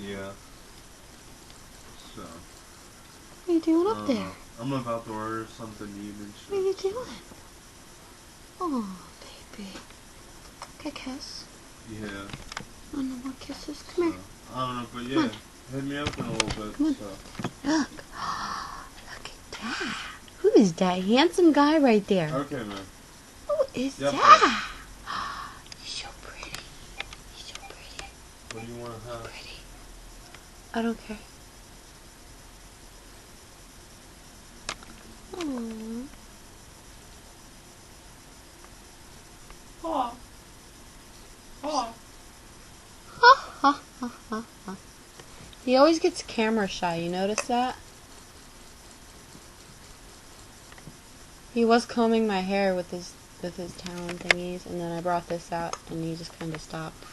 Yeah. So. What are you doing up there? I'm about to order something to eat and shit. What are you doing? Oh, baby. Okay, kiss. Yeah. I don't know what kisses. Come here. I don't know, but yeah. Hit me up in a little bit. Come on. So. Look. Look at that. Who is that handsome guy right there? Okay, man. Who is Yep, that? He's so pretty. He's so pretty. What do you want to have? Pretty. I don't care. Aww. Oh. Oh. Ha ha ha ha ha. He always gets camera shy, you notice that? He was combing my hair with his talon thingies, and then I brought this out, and he just kind of stopped.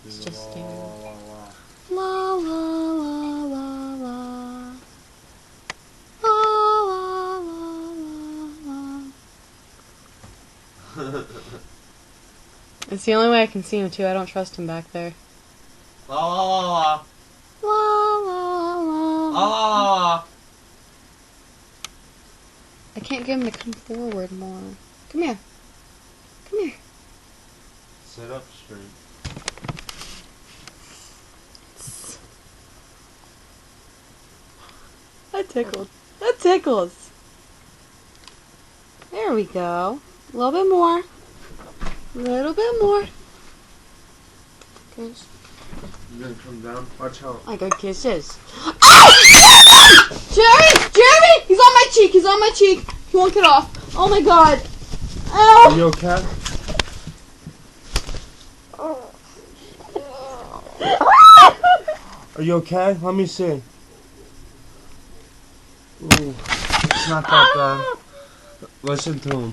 He's just staring. La la la la la. La la la la la. It's the only way I can see him too. I don't trust him back there. La la la La la la. la la. I can't get him to come forward more. Come here. Come here. Sit up straight. That tickled. That tickles. There we go. A little bit more. A little bit more. Kiss. You're gonna come down? Watch out. I got kisses. Oh! Jeremy! Jeremy! He's on my cheek. He's on my cheek. He won't get off. Oh my god. Oh! Are you okay? Are you okay? Let me see. Ooh, it's not that bad. Listen to him.